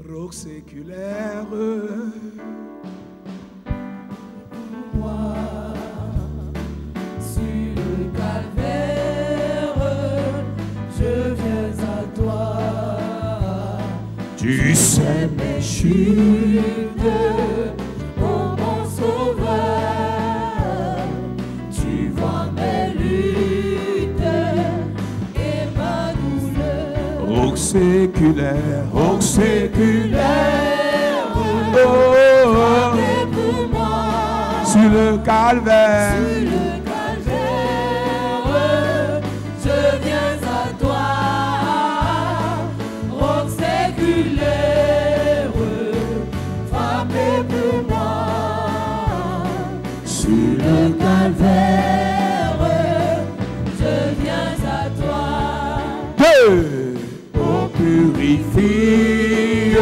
roc séculaire. Moi, sur le calvaire, je viens à toi. Tu sais mes chutes, oh mon sauveur, tu vois mes luttes et ma douleur. roc séculaire, roc séculaire. Frappé pour moi, Sur le calvaire, sur le calvaire, je viens à toi. Roc séculaire, frappé pour moi, sur le calvaire, je viens à toi. Dieu, oh purifie,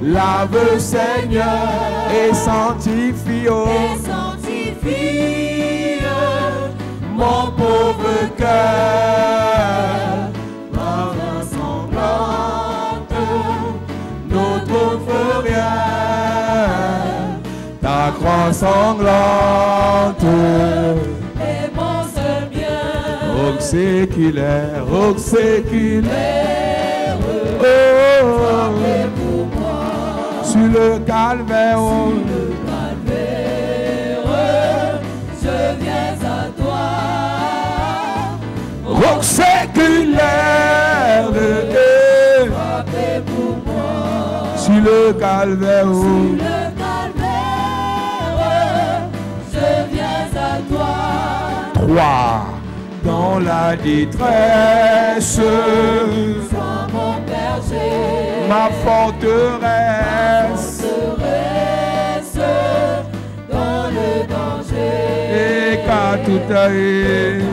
lave Seigneur et sanctifie, oh, Et sanctifie mon pauvre cœur. Ma main sanglante ne trouve rien, ta croix sanglante. et mon seul bien. Roc séculaire, roc séculaire, oh, Frappé pour moi, sur le calvaire, oh, le calvaire, je viens à toi. roc séculaire, Frappé pour moi, sur le calvaire, oh, le calvaire, je viens à toi. 3. Dans la détresse, Sois mon berger, ma forteresse, forteresse, dans le danger. et qu'à tout œil,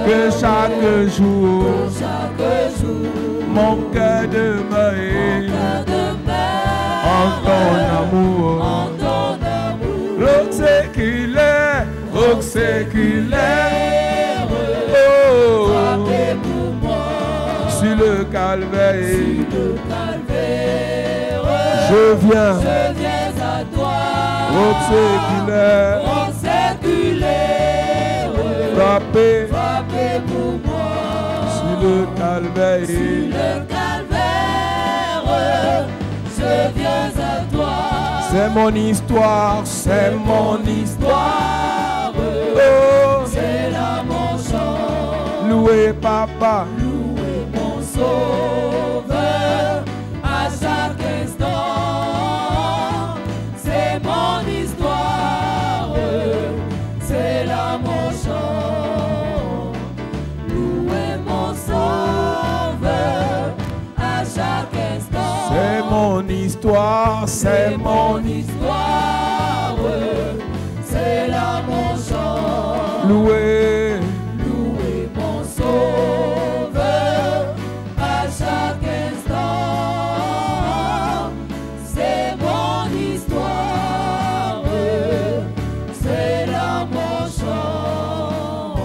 que chaque jour, Chaque jour, mon cœur demeure cœur demeure en ton amour. en ton amour. Roc séculaire, roc séculaire, oh, Frappé pour moi, sur le calvaire, le calvaire, je viens, je viens à toi. roc séculaire, Roc séculaire, frappé frappé pour moi, sur le calvaire. le calvaire, je viens à toi. C'est mon histoire, c'est mon histoire, oh, C'est là mon chant, loué papa, loué mon sauveur à chaque instant. C'est mon histoire, c'est là mon chant, loué mon sauveur à chaque instant. c'est mon histoire, c'est mon histoire, c'est là mon chant. loué, Louez mon sauveur à chaque instant. C'est mon histoire, c'est là mon chant.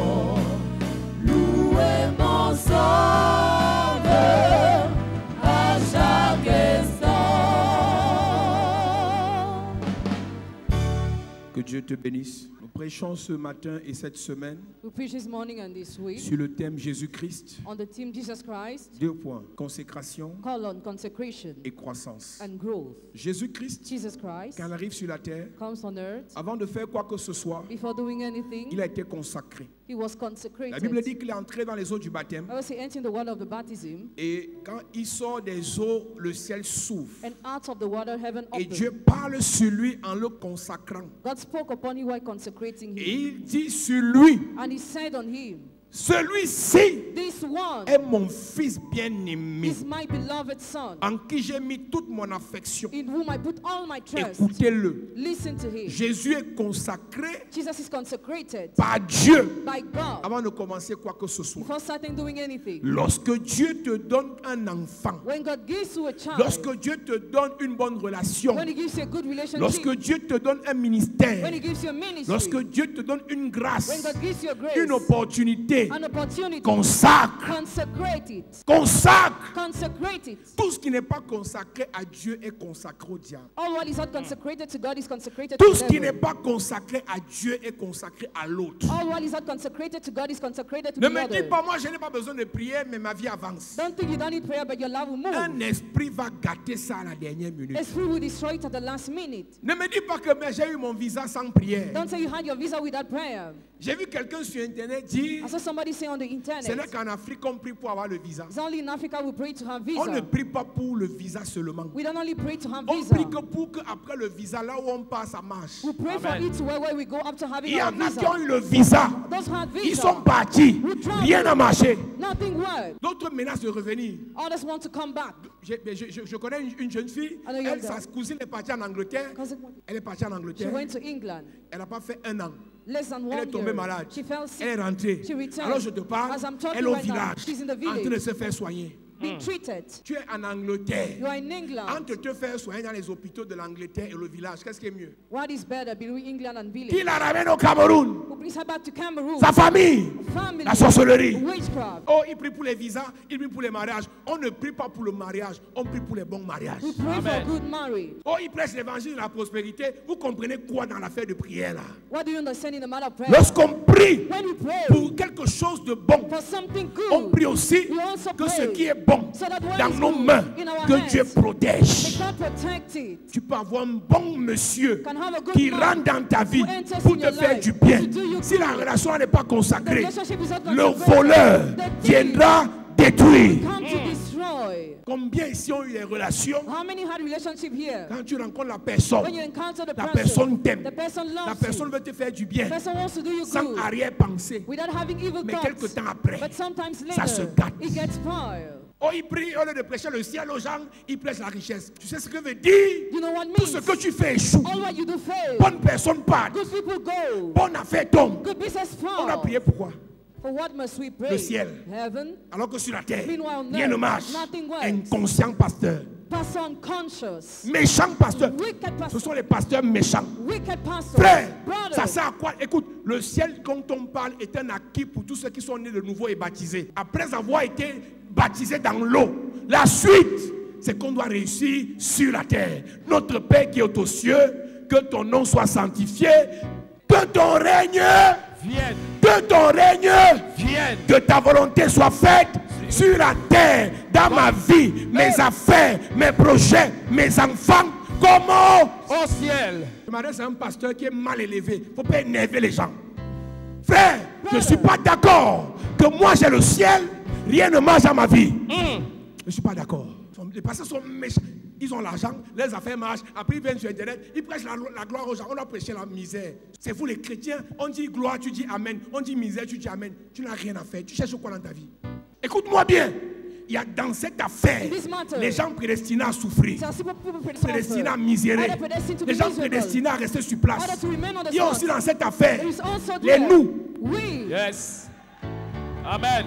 Louez mon sauveur à chaque instant. que Dieu te bénisse. Nous prêchons ce matin et cette semaine We preach this morning and this week sur le thème Jésus-Christ. on the theme Jesus Christ, 2 points, consécration consecration et croissance. and growth. Jésus-Christ, Jesus Christ quand il arrive sur la terre, comes on earth. avant de faire quoi que ce soit, Before doing anything, il a été consacré. he was La consecrated. Bible dit qu'il est entré dans les eaux du baptême I was entering the water of the baptism, et quand il sort des eaux, le ciel s'ouvre. and out of the water heaven Et opened. Dieu parle sur lui en le consacrant. God spoke upon him while consecrating Et him, il dit sur lui, and he said on him, celui-ci "This one est mon fils bien-aimé, is my beloved son, en qui j'ai mis toute mon affection. in whom I put all my trust." Écoutez-le. Listen to him. Jésus est consacré Jesus is consecrated par Dieu by God avant de commencer quoi que ce soit. before starting doing anything. Lorsque Dieu te donne un enfant, When God gives you a child, lorsque Dieu te donne une bonne relation, when he gives you a good relationship, lorsque Dieu te donne un ministère, when he gives you a ministry, lorsque Dieu te donne une when grâce, God gives you a grace, une opportunité, opportunité, an opportunity, consacre. consecrate it. Consacre. Consecrate it. Tout ce qui n'est pas consacré à Dieu est consacré au diable. All what is not consecrated to God is consecrated Tout to ce the qui n'est devil. pas consacré à Dieu est consacré à l'autre. All what is not consecrated to God is consecrated to Ne the me dis other. pas, moi je n'ai pas besoin de prier, mais ma vie avance. Don't think you don't need prayer, but your love will move. Un esprit va gâter ça à la dernière minute. A spirit will destroy it at the last minute. Ne me dis pas que mais j'ai eu mon visa sans prière. Don't say you had your visa without prayer. J'ai vu quelqu'un sur Internet dire, I saw somebody say on the ce n'est internet, qu'en Afrique qu'on prie pour avoir le visa. it's only in Africa we pray to have On ne visa. prie pas pour le visa seulement. We don't only pray to have On visa. prie que pour qu'après le visa, là où on passe, ça marche. We pray for it to where we go after having Il y our en a visa. qui ont eu le visa. Those who had Ils sont visa, partis. Rien n'a marché. nothing worked. D'autres menacent de revenir. Others want to come back. Je connais une jeune fille. I know you're Elle, sa there. cousine est partie en Angleterre. Consequently, Elle est partie en she Angleterre. went to England. Elle n'a pas fait un an. Less than Elle est 1 tombée year. malade. She fell Elle sick. est rentrée. She returned. Alors je te parle. As I'm talking Elle est au right now, village. she's in the En train de village. se faire soigner. Being treated. Tu es en Angleterre. You are in England. Entre te faire soigner dans les hôpitaux de l'Angleterre et le village, qu'est-ce qui est mieux? What is better between England and Qui village? la ramène au Cameroun? Who brings her back to Cameroon? Sa famille. Family. La sorcellerie. Witchcraft. Oh, il prie pour les visas, il prie pour les mariages. On ne prie pas pour le mariage, on prie pour les bons mariages. We pray Amen. for good marriage. Oh, il prêche l'évangile de la prospérité. Vous comprenez quoi dans l'affaire de prière là? What do you understand in the matter of prayer? Lorsqu'on prie When we pray pour quelque chose de bon, for something on good, prie aussi we also que ce pray qui est bon so that what dans is nos good mains, in our que hands, Dieu may protège. God protect it. Tu peux avoir un bon monsieur Can have a good qui man rentre dans ta vie who enters pour in te your faire life du bien. to do you Si la good. relation n'est pas The consacrée, relationship is not le consecrated. voleur The thief viendra détruire. come to destroy. Combien ici ont eu des relations? How many had relationship here? Quand tu rencontres la personne, When you encounter the la person, personne t'aime. the person La loves personne you. veut te faire du bien The person wants to do you sans good arrière-pensée. without having evil Mais thoughts. quelque temps après, But sometimes ça se later, gâte. it gets spoiled. Oh, il prie, au lieu de prêcher le ciel aux gens, il prêche la richesse. Tu sais ce que veut dire? You know what Tout ce means? que tu fais échoue. All what you do fail. Bonne personne part. Good people go. Bonne affaire tombe. Good business On a fall. prié pourquoi? For what must we pray? Le ciel. Heaven. Alors que sur la terre, Meanwhile, rien ne no, marche. nothing works. Inconscient pasteur. Pastor unconscious. Méchant pasteur. Wicked Ce pastor. sont les pasteurs méchants. Wicked pastor. Frère, Brother. ça sert à quoi? Écoute, le ciel dont on parle est un acquis pour tous ceux qui sont nés de nouveau et baptisés. Après avoir été baptisés dans l'eau, la suite, c'est qu'on doit réussir sur la terre. Notre Père qui est aux cieux, que ton nom soit sanctifié, que ton règne Vienne, que ton règne vienne. que ta volonté soit faite sur la terre, dans ma vie, mes affaires, mes projets, mes enfants, comment? Au ciel. Je m'adresse à un pasteur qui est mal élevé. Il ne faut pas énerver les gens. Frère, je ne suis pas d'accord que moi j'ai le ciel, rien ne marche dans ma vie. Je ne suis pas d'accord. Les pasteurs sont méchants. Ils ont l'argent, les affaires marchent. Après, ils viennent sur Internet, ils prêchent la gloire aux gens. On a prêché la misère. C'est vous les chrétiens. On dit gloire, tu dis amen. On dit misère, tu dis amen. Tu n'as rien à faire. Tu cherches quoi dans ta vie? Écoute-moi bien. Il y a dans cette affaire In this matter, les gens prédestinés à souffrir, There are some people prédestinés à misérer, Other predestined to be les gens miserable. prédestinés à rester sur place. Others to remain on the Il y a spot. aussi dans cette affaire There is also les there. nous. We. Yes. Amen.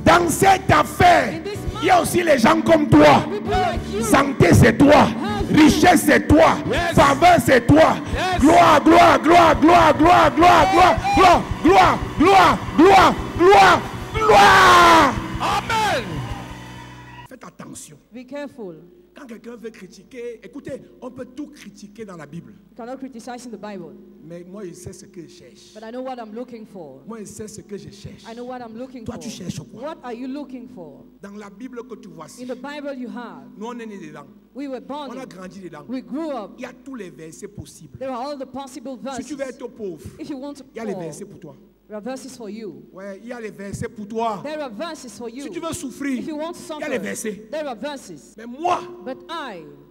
Dans cette affaire, In this il y a aussi les gens comme toi. People like you. Santé, c'est toi. Richesse, c'est toi. Yes. Faveur, c'est toi. Yes. Gloire, gloire, gloire, gloire, gloire, gloire, gloire, gloire, gloire, gloire, gloire, gloire, gloire. Amen. Faites attention. Be careful. Quand quelqu'un veut critiquer, écoutez, on peut tout critiquer dans la Bible. You cannot criticize in the Bible. Mais moi, je sais ce que je cherche. But I know what I'm looking for. Moi, je sais ce que je cherche. I know what I'm looking Toi, for. tu cherches quoi? What are you looking for? Dans la Bible que tu vois, In the Bible you have, nous, on est nés dedans. we were born On a in. grandi dedans. We grew up. Il y a tous les versets possibles. There are all the possible Si verses. tu veux être pauvre, If you want to il y a les poor, versets pour toi. there are verses for you. Ouais, il y a les versets pour toi. There are verses for you. Si tu veux souffrir, If you want to il y a les suffer, versets. there are verses. Mais moi, But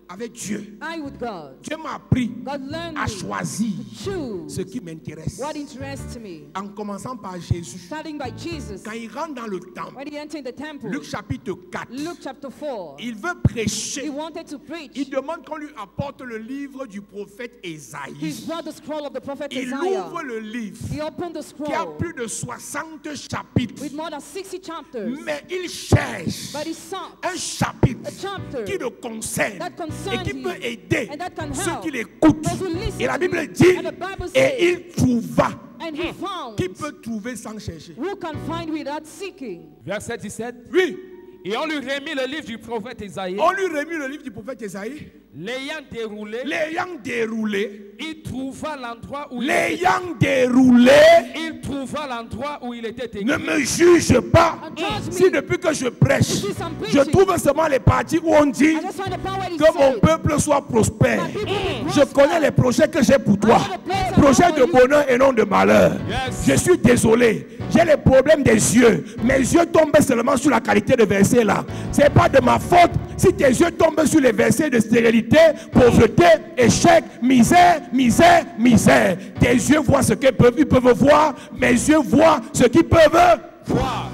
avec Dieu, I with God, Dieu m'a appris God learned à me choisir choose ce qui m'intéresse. what interests me. En commençant par Jésus. Starting by Jesus, Quand il rentre dans le temple, when he entered the temple, Luc chapitre 4, Luke chapter 4, il veut he prêcher. wanted to preach. Il demande qu'on lui apporte le livre du prophète He Ésaïe. brought the scroll of the prophet Il Isaiah. ouvre le livre He opened the qui a scroll plus de 60 chapitres. with more than 60 chapters. Mais il cherche But he sought un chapitre a chapter qui le concerne. that concerns et qui peut aider and that can ceux help qui l'écoutent. those who listen Et la to Bible him. dit, And the Bible et says, il trouva. and he found. Qui peut trouver sans chercher? Who can find without seeking? Verset 17. Oui. Et on lui remit le livre du prophète Isaïe. On lui remit le livre du prophète Isaïe. L'ayant déroulé, L'ayant déroulé, il trouva l'endroit où l'ayant déroulé, il trouva l'endroit où il était écrit. ne me juge pas. And trust Si me, depuis que je prêche, You see some je preaching. trouve seulement les parties où on dit I just find the part where he que mon said, peuple soit prospère. my people will Je prosper. connais les projets que j'ai pour toi. I know the plans I Projets have de for you. bonheur et non de malheur. Yes. Je suis désolé. J'ai les problèmes des yeux. Mes yeux tombent seulement sur la qualité de verset là. C'est pas de ma faute si tes yeux tombent sur les versets de stérilité, pauvreté, échec, misère, misère, misère. Tes yeux voient ce qu'ils peuvent voir. Mes yeux voient ce qu'ils peuvent. Voir.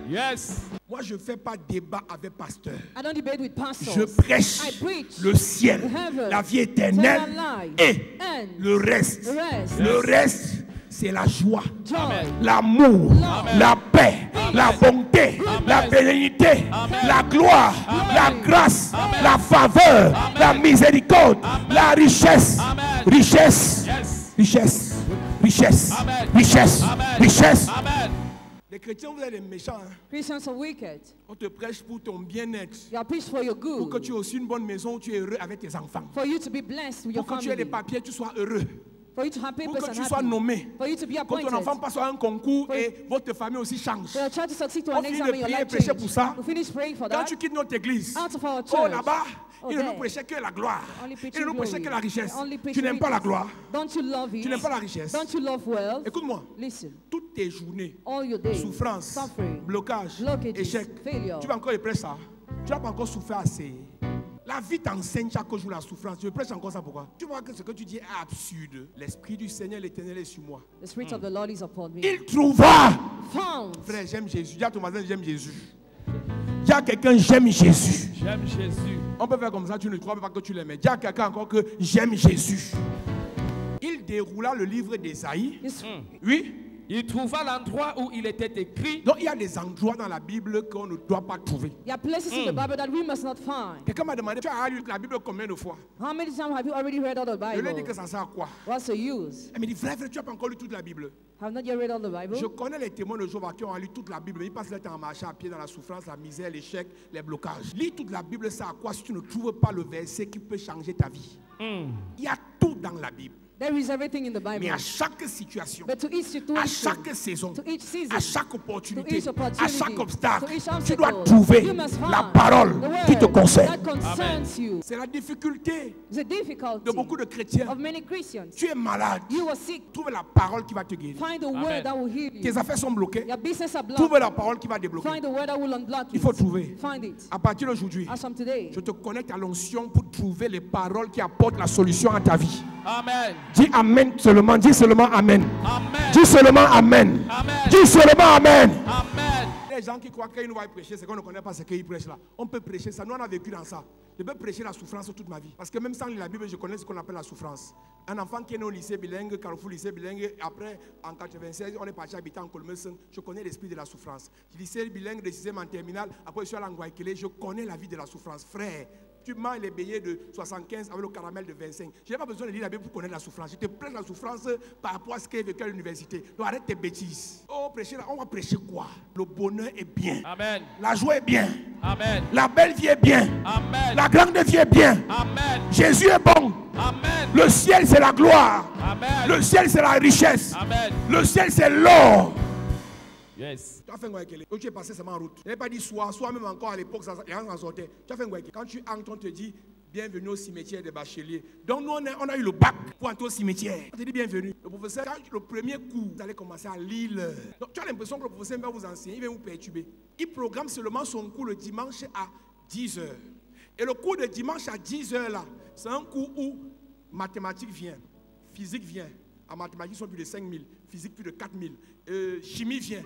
Yes. Moi, je ne fais pas débat avec pasteur. I don't debate with pastors. Je prêche I preach le ciel, heaven, la vie éternelle eternal life, et and le reste. the rest. Le reste, c'est la joie, joy, Amen. l'amour, Amen. la paix, la bonté, la bénédiction, la gloire, la grâce, la faveur, la miséricorde, la richesse, Amen. richesse, Yes. richesse, richesse, Amen. richesse, Amen. richesse. Amen. Les chrétiens, vous êtes des méchants. Hein? Christians are wicked. On te prêche pour ton bien-être, You are preached for your pour que good, tu aies aussi une bonne maison où tu es heureux avec tes enfants, for you to be blessed with your pour que tu aies des family, papiers, tu sois heureux, for you to have pour papers que and tu sois happy, nommé. for you to be Quand appointed. ton enfant passe à un concours Oui. et votre famille aussi change. So you try to succeed to On an finit exam de and your prier et life prêcher change. pour ça. We finish praying for Quand that. tu quittes notre église, Out of our oh church. là-bas, Oh, il ne nous there. prêchait que la gloire. Only preaching Il ne nous prêchait glory. que la richesse. Only Tu preaching n'aimes pas la riches. gloire. Don't you love it? Tu n'aimes pas la richesse. Don't you love wealth? Écoute-moi, Listen, toutes tes journées, all your days, souffrance, suffering, blocage, blockages, échec, failure. tu vas encore prêcher ça. Tu n'as pas encore souffert assez. La vie t'enseigne chaque jour la souffrance. Tu prêches encore ça pourquoi? Tu vois que ce que tu dis est absurde. L'esprit du Seigneur l'Éternel est sur moi. The Spirit of the Lord is upon me. Il trouva. Found. Frère, j'aime Jésus. Dis à ton voisin, j'aime Jésus. Dis à quelqu'un, j'aime Jésus. J'aime Jésus. On peut faire comme ça, tu ne crois pas que tu l'aimes. Dis à quelqu'un encore que j'aime Jésus. Il déroula le livre d'Ésaïe. It's- Oui. Il trouva l'endroit où il était écrit. Donc il y a des endroits dans la Bible qu'on ne doit pas trouver. There are places in the Bible that we must not find. Quelqu'un m'a demandé, tu as lu la Bible combien de fois? How many times have you already read all the Je lui ai dit Bible? que ça sert à quoi? What's the use? Elle me dit, frère, tu n'as pas encore lu toute la Bible. Have not yet read all the Bible? Je connais les témoins de Jéhovah qui ont lu toute la Bible, mais ils passent leur temps à marcher à pied dans la souffrance, la misère, l'échec, les blocages. Lis toute la Bible, ça à quoi si tu ne trouves pas le verset qui peut changer ta vie? Il y a tout dans la Bible. There is everything in the Mais Bible. à chaque situation, But to each à situation, chaque saison, to each season, à chaque to opportunité, each à opportunity, chaque obstacle, to each tu obstacle, dois trouver you must la find parole the qui te word concerne. that concerns you. C'est la difficulté The difficulty de beaucoup de chrétiens. of many Christians. Tu es malade. You are sick. Trouve la parole qui va te guérir. Find the Amen. word that will heal Tes you. affaires sont bloquées. Your business are Trouve blocked. la parole qui va débloquer. Find the word that will unblock Il faut it. trouver. Find it. À partir d'aujourd'hui, As from today, je te connecte à l'onction pour trouver les paroles qui apportent la solution à ta vie. Amen. Dis Amen seulement. Dis seulement Amen. Amen. Dis seulement Amen. Amen. Dis seulement Amen. Amen. Les gens qui croient qu'ils nous vont prêcher, c'est qu'on ne connaît pas ce qu'ils prêchent là. On peut prêcher ça. Nous, on a vécu dans ça. Je peux prêcher la souffrance toute ma vie. Parce que même sans lire la Bible, je connais ce qu'on appelle la souffrance. Un enfant qui est né au lycée bilingue, Carrefour lycée bilingue, après, en 96, on est parti habiter en Colmesin. Je connais l'esprit de la souffrance. Du lycée bilingue de 6e en terminale, après je suis allé en Guayaquil, je connais la vie de la souffrance. Frère, tu manges les beignets de 75 avec le caramel de 25. Je n'ai pas besoin de lire la Bible pour connaître la souffrance. Je te prêche la souffrance par rapport à ce qu'est vécu à l'université. Donc arrête tes bêtises. Oh, prêcher là, on va prêcher quoi? Le bonheur est bien. Amen. La joie est bien. Amen. La belle vie est bien. Amen. La grande vie est bien. Amen. Jésus est bon. Amen. Le ciel, c'est la gloire. Amen. Le ciel, c'est la richesse. Amen. Le ciel, c'est l'or. Yes. Tu as fait un Guayaquil. Tu es passé seulement en route. Je n'ai pas dit soit même encore à l'époque, les gens en sortaient. Tu as fait un Guayaquil. Quand tu entres, on te dit bienvenue au cimetière des bacheliers. Donc nous, on a eu le bac pour entrer au cimetière. On te dit bienvenue. Le professeur, quand le premier coup, vous allez commencer à lire l'heure. Donc tu as l'impression que le professeur va vous enseigner, il va vous perturber. Il programme seulement son cours le dimanche à 10h. Et le cours de dimanche à 10h là, c'est un cours où mathématiques vient, physique vient. En mathématiques, ils sont plus de 5000, physique plus de 4000, chimie vient.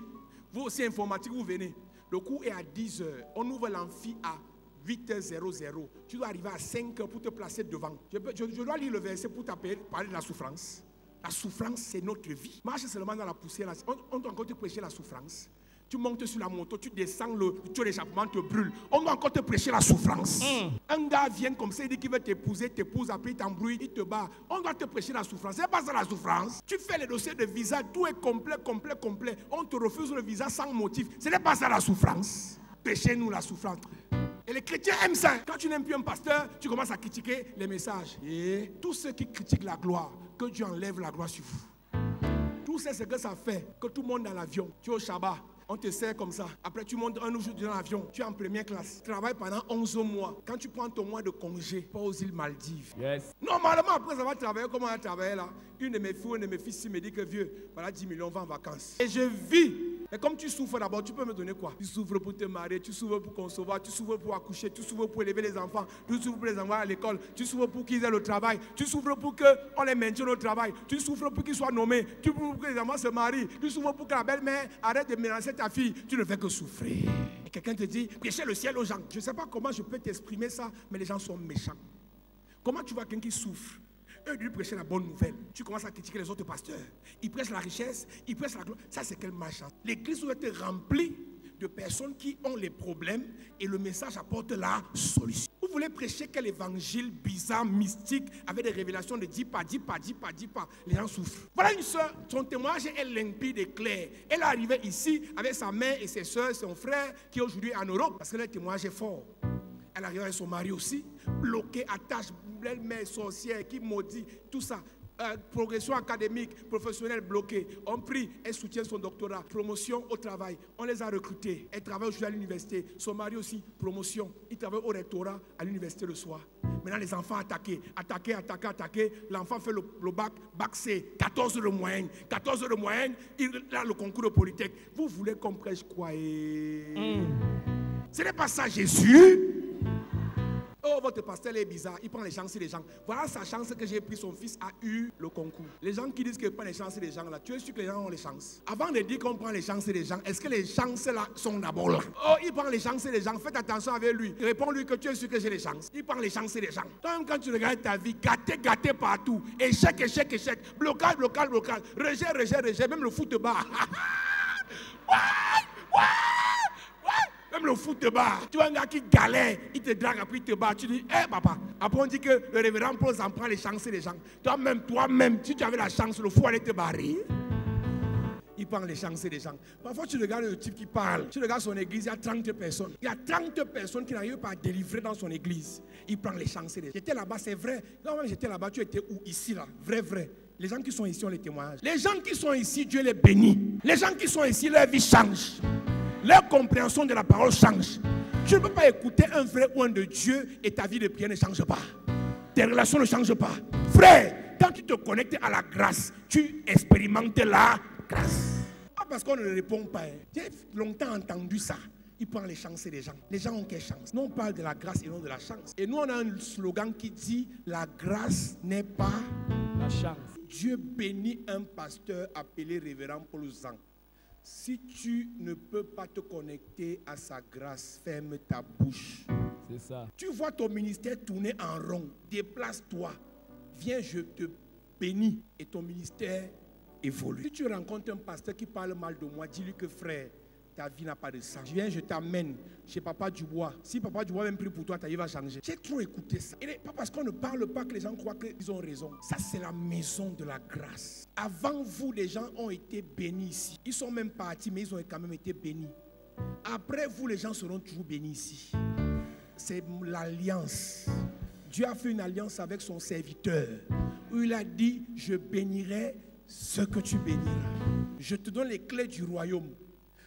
Vous aussi, informatique, vous venez. Le cours est à 10h. On ouvre l'amphi à 8h00. Tu dois arriver à 5h pour te placer devant. Je dois lire le verset pour parler de la souffrance. La souffrance, c'est notre vie. Marche seulement dans la poussière. On doit encore te prêcher la souffrance. Tu montes sur la moto, tu descends, le tuyau d'échappement te brûle. On doit encore te prêcher la souffrance. Un gars vient comme ça, il dit qu'il veut t'épouser, t'épouse, après il t'embrouille, il te bat. On doit te prêcher la souffrance. C'est pas ça la souffrance. Tu fais les dossiers de visa, tout est complet. On te refuse le visa sans motif. Ce n'est pas ça la souffrance. Prêchez-nous la souffrance. Et les chrétiens aiment ça. Quand tu n'aimes plus un pasteur, tu commences à critiquer les messages. Et tous ceux qui critiquent la gloire, que Dieu enlève la gloire sur vous. Tout ça, c'est ce que ça fait. Que tout le monde dans l'avion, tu es au Shabbat, on te sert comme ça. Après, tu montes un jour dans l'avion, tu es en première classe. Tu travailles pendant 11 mois. Quand tu prends ton mois de congé, pas aux îles Maldives. Yes. Normalement, après avoir travaillé, comme on a travaillé là, une de mes filles, un de mes fils me dit que vieux, voilà 10 millions, on va en vacances. Et je vis. Et comme tu souffres d'abord, tu peux me donner quoi? Tu souffres pour te marier, tu souffres pour concevoir, tu souffres pour accoucher, tu souffres pour élever les enfants, tu souffres pour les envoyer à l'école, tu souffres pour qu'ils aient le travail, tu souffres pour qu'on les maintienne au travail, tu souffres pour qu'ils soient nommés, tu souffres pour que les enfants se marient, tu souffres pour que la belle-mère arrête de mélanger ta fille. Tu ne fais que souffrir. Et quelqu'un te dit, prêchez le ciel aux gens. Je ne sais pas comment je peux t'exprimer ça, mais les gens sont méchants. Comment tu vois quelqu'un qui souffre? Eux, ils lui prêchent la bonne nouvelle. Tu commences à critiquer les autres pasteurs. Ils prêchent la richesse, ils prêchent la gloire. Ça, c'est quelle malchance. L'église doit être remplie de personnes qui ont les problèmes et le message apporte la solution. Vous voulez prêcher quel évangile bizarre, mystique, avec des révélations de 10 pas. Les gens souffrent. Voilà une soeur, son témoignage est limpide et clair. Elle est arrivée ici avec sa mère et ses soeurs, son frère, qui est aujourd'hui en Europe, parce que le témoignage est fort. Elle arrive avec son mari aussi, bloqué, attache, belle-mère, sorcière, qui maudit, tout ça. Progression académique, professionnelle bloquée. On prie, elle soutient son doctorat. Promotion au travail. On les a recrutés. Elle travaille aujourd'hui à l'université. Son mari aussi, promotion. Il travaille au rectorat à l'université le soir. Maintenant, les enfants attaqués. L'enfant fait le bac. Bac C, 14 de moyenne. 14 de moyenne, il a le concours de Polytech. Vous voulez qu'on prêche quoi? Ce n'est pas ça, Jésus. Oh, votre pasteur est bizarre, il prend les chances des gens. Voilà sa chance que j'ai pris, son fils a eu le concours. Les gens qui disent qu'ils prennent les chances des gens là, tu es sûr que les gens ont les chances. Avant de dire qu'on prend les chances des gens, est-ce que les chances là sont d'abord là? Oh, il prend les chances des gens, faites attention avec lui. Réponds-lui que tu es sûr que j'ai les chances. Il prend les chances des gens. Toi-même, quand tu regardes ta vie, gâté partout. Échec. Blocage. Rejet. Même le football. Même le foot te bat. Tu vois un gars qui galère, il te drague, après il te bat. Tu dis, papa. Après on dit que le révérend Paul s'en prend les chances des gens. Toi-même, si tu avais la chance, le fou allait te barrer. Il prend les chances des gens. Parfois tu regardes le type qui parle. Tu regardes son église, il y a 30 personnes. Il y a 30 personnes qui n'arrivent pas à délivrer dans son église. Il prend les chances des gens. J'étais là-bas, c'est vrai. Quand même j'étais là-bas, tu étais où? Ici, là. Vrai. Les gens qui sont ici ont les témoignages. Les gens qui sont ici, Dieu les bénit. Les gens qui sont ici, leur vie change. Leur compréhension de la parole change. Tu ne peux pas écouter un vrai ou un de Dieu et ta vie de prière ne change pas. Tes relations ne changent pas. Frère, quand tu te connectes à la grâce, tu expérimentes la grâce. Pas parce qu'on ne répond pas. J'ai longtemps entendu ça. Il prend les chances des gens. Les gens ont quelle chance? Nous on parle de la grâce et non de la chance. Et nous on a un slogan qui dit la grâce n'est pas la chance. Dieu bénit un pasteur appelé révérend Paul Zan. Si tu ne peux pas te connecter à sa grâce, ferme ta bouche. C'est ça. Tu vois ton ministère tourner en rond. Déplace-toi. Viens, je te bénis. Et ton ministère évolue. Si tu rencontres un pasteur qui parle mal de moi, dis-lui que frère, ta vie n'a pas de sens. Viens, je t'amène chez Papa Dubois. Si Papa Dubois même prie pour toi, ta vie va changer. J'ai trop écouté ça. Et pas parce qu'on ne parle pas que les gens croient qu'ils ont raison. Ça, c'est la maison de la grâce. Avant vous, les gens ont été bénis ici. Ils sont même partis, mais ils ont quand même été bénis. Après vous, les gens seront toujours bénis ici. C'est l'alliance. Dieu a fait une alliance avec son serviteur. Où il a dit, je bénirai ce que tu béniras. Je te donne les clés du royaume.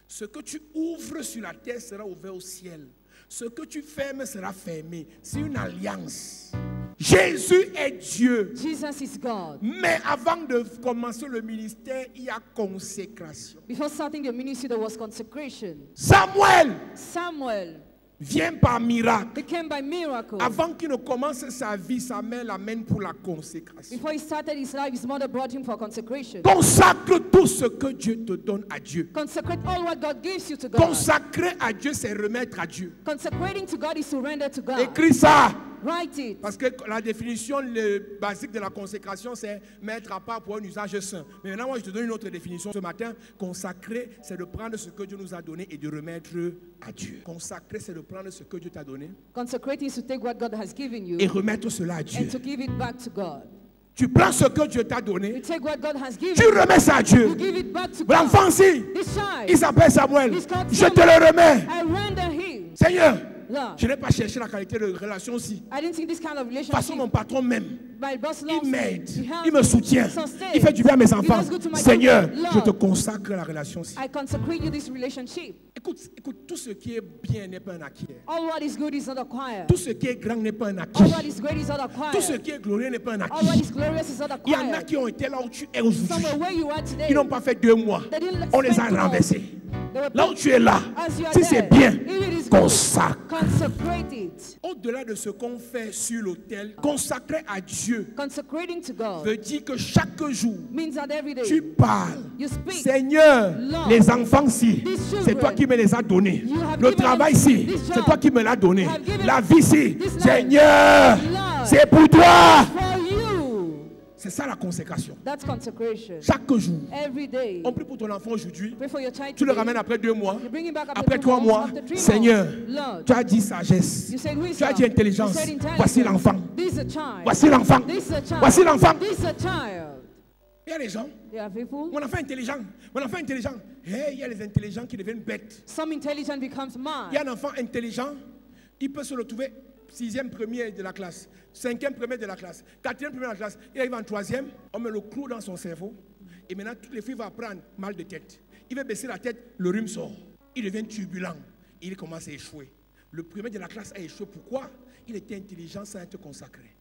Ce que tu ouvres sur la terre sera ouvert au ciel. Ce que tu fermes sera fermé. C'est une alliance. Jésus est Dieu. Jesus is God. Mais avant de commencer le ministère, il y a consécration. Before starting the ministry, there was consecration. Samuel vient par miracle. He came by miracle. Avant qu'il ne commence sa vie, sa mère l'amène pour la consécration. Before he started his life, his mother brought him for consecration. Consacre tout ce que Dieu te donne à Dieu. Consecrate all what God gives you to God. Consacrer à Dieu, c'est remettre à Dieu. Consecrating to God is surrender to God. Écris ça. Write it. Parce que la définition basique de la consécration, c'est mettre à part pour un usage saint. Mais maintenant, moi, je te donne une autre définition ce matin. Consacrer, c'est de prendre ce que Dieu nous a donné et de remettre à Dieu. Consacrer, c'est de prendre ce que Dieu t'a donné Consecrating is to take what God has given you et remettre cela à Dieu. and to give it back to God. Tu prends ce que Dieu t'a donné, You take what God has given tu remets ça à you Dieu. give it back to God. L'enfant-ci, This child, il s'appelle Samuel. He's called Je te le remets. I render him. Seigneur, Lord, je n'ai pas cherché la qualité de relation-ci. I didn't think this kind of De toute façon, relationship. mon patron m'aime. My boss Il loves me. m'aide. He helps Il me me. soutient. He sustains. Il fait du bien à mes enfants. does good to my Seigneur, children. je te Lord, consacre la relation-ci. I consecrate you this relationship. Écoute, tout ce qui est bien n'est pas un acquis. All what is good is not acquired. Tout ce qui est grand n'est pas un All acquis. what is great is not Tout ce acquired. qui est glorieux n'est pas un All what acquis. is glorious is not Il y en a acquired. qui ont été là où tu es aujourd'hui. Somewhere where you are today, Ils n'ont pas fait 2 mois. they didn't On les a spend 2 months. renversés. They were Là où tu es là, as you are si there, c'est bien, if it is good, consacre. consecrate it. Au-delà de ce qu'on fait sur l'autel, consacrer à Dieu Consecrating to God veut dire que chaque jour, means that every tu day parles. you speak. Seigneur, Lord, les enfants-ci, these children, c'est toi qui me les as donnés. you have Le given travail-ci, them this c'est job. toi qui me l'as donné. You have given La vie-ci, this life. Seigneur, Lord, c'est pour toi. for you. C'est ça la consécration. That's consecration. Chaque jour, Every day. on prie pour ton enfant aujourd'hui. Pray for your child Tu le today. ramènes après 2 mois. You bring him back Après after 3 2 mois, months, after 3 Seigneur, months. Lord, tu as dit sagesse. you said wisdom. Tu as dit intelligence. You said intelligence. Voici l'enfant. This is a child. Voici l'enfant. This is a child. Voici l'enfant. This is a child. Il y a des gens, There are people. mon enfant est intelligent. Mon enfant est intelligent. Hey, il y a les intelligents qui deviennent bêtes. Some intelligent becomes mad. Il y a un enfant intelligent, il peut se retrouver 6e premier de la classe, 5e premier de la classe, 4e premier de la classe. Il arrive en 3e, on met le clou dans son cerveau. Et maintenant, toutes les filles vont prendre mal de tête. Il va baisser la tête, le rhume sort. Il devient turbulent. Il commence à échouer. Le premier de la classe a échoué. Pourquoi? Il était intelligent sans être consacré.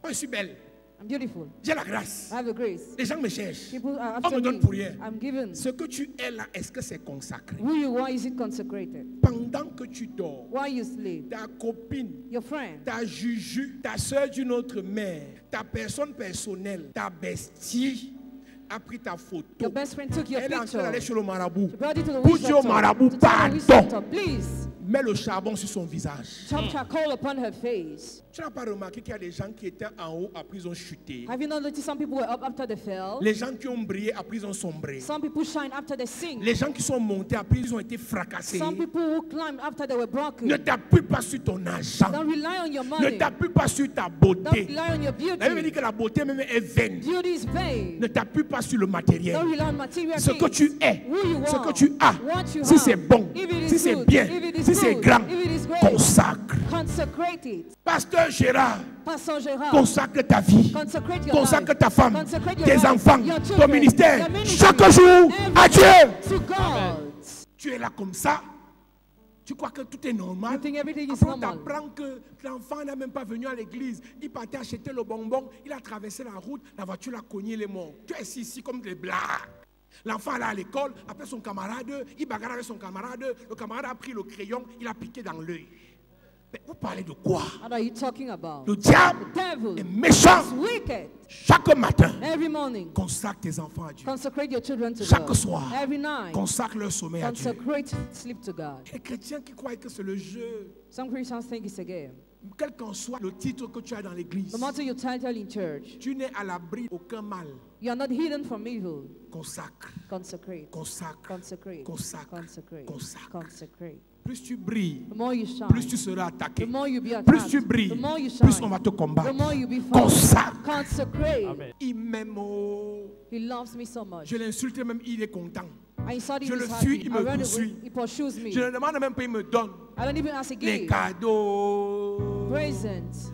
Moi, je suis belle. I'm beautiful. J'ai la grâce. I have the grace. Les gens me cherchent. People are On after me donne me. pour rien. I'm given. Ce que tu es là, est-ce que c'est consacré? Who you are, is it consecrated? Pendant que tu dors, While you sleep, ta copine, your friend, ta juju, ta soeur d'une autre mère, ta personne personnelle, ta bestie a pris ta photo. your best friend took your Elle est en train picture. d'aller chez le marabout. She brought it to the Pour witch dire au doctor. marabout, To tell the witch pardon. doctor, please, Mets le charbon sur son visage. chop charcoal upon her face. Tu n'as pas remarqué qu'il y a des gens qui étaient en haut, après ils ont chuté. Have you not noticed some people were up after they fell? Les gens qui ont brillé, après ils ont sombré. Some people shine after they sing. Les gens qui sont montés, après ils ont été fracassés. Some people who climbed after they were Ne broken. t'appuie pas sur ton argent. Don't rely on your Ne money. t'appuie pas sur ta Don't beauté. rely on your La Bible dit beauty. que la beauté même est vaine. Beauty is vain. Ne t'appuie pas sur le matériel. Don't rely on material Ce que things. tu es, Who you ce are, que tu as, what you si have, c'est bon, if it is si c'est good, bien, if it is si c'est good, grand, if it is great, consacre. consecrate it. Pasteur Gérard, Pastor Gérard, consacre ta vie, consecrate your consacre life. ta femme, Consecrate your tes life, enfants, your ton children, ministère, your ministry, chaque jour à Dieu. to God. Tu es là comme ça, tu crois que tout est normal. You think everything is Après, on normal. t'apprend que l'enfant n'a même pas venu à l'église. Il partait acheter le bonbon, il a traversé la route, la voiture l'a cogné, il est mort. Tu es ici comme des blagues. L'enfant allait à l'école, après son camarade, il bagarre avec son camarade, le camarade a pris le crayon, il a piqué dans l'œil. Mais vous parlez de quoi? What are you talking about? Le diable Devil est méchant. is wicked. Chaque matin, Every morning, consacre tes enfants à Dieu. consecrate your children to Chaque God. soir, Every night, consacre leur sommeil à Dieu. consecrate sleep to God. Les chrétiens qui croient que c'est le jeu, Some Christians think it's a game. quel qu'en soit le titre que tu as dans l'église, No matter your title in church, tu n'es à l'abri d'aucun mal. you are not hidden from evil. Consacre, Consecrate. consacre, Consecrate. consacre, Consecrate. consacre. Consecrate. Plus tu brilles, The more you shine, plus tu seras attaqué. the more you be Plus attacked. tu brilles, The more you plus shine, on va te the combattre. more you be fought. Consacre. Consecrate. Amen. Il m'aime, oh. He loves me so much. Je l'insulte même, il est content. I saw him Je le is fuis, happy. il I me run away, poursuit. he pursues me. Je ne demande même pas, il me donne I don't even ask les again. cadeaux. Present.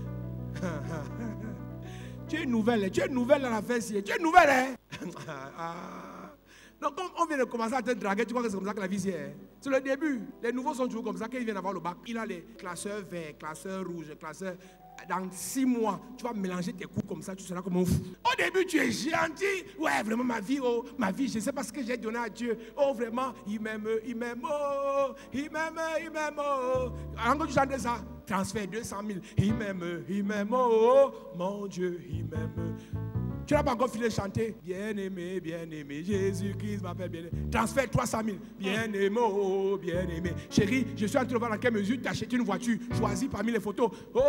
Tu es une nouvelle, tu es une nouvelle dans la fesse. Tu es une nouvelle, hein? Donc, comme on vient de commencer à te draguer, tu crois que c'est comme ça que la vie c'est. C'est le début. Les nouveaux sont toujours comme ça. Quand ils viennent avoir le bac, il a les classeurs verts, classeurs rouges, classeurs. Dans 6 mois, tu vas mélanger tes coups comme ça, tu seras comme un fou. Au début, tu es gentil. Ouais, vraiment, ma vie, je ne sais pas ce que j'ai donné à Dieu. Oh, vraiment, il m'aime, oh, il m'aime, oh. Alors, quand tu chantes ça, transfert 200 000. Il m'aime, oh, mon Dieu, il m'aime. Tu n'as pas encore fini de chanter. Bien-aimé, Jésus-Christ m'appelle bien-aimé. Transfert 300 000. Bien-aimé, oh, bien-aimé. Chérie, je suis en train de voir dans quelle mesure tu achètes une voiture. Choisis parmi les photos. Oh,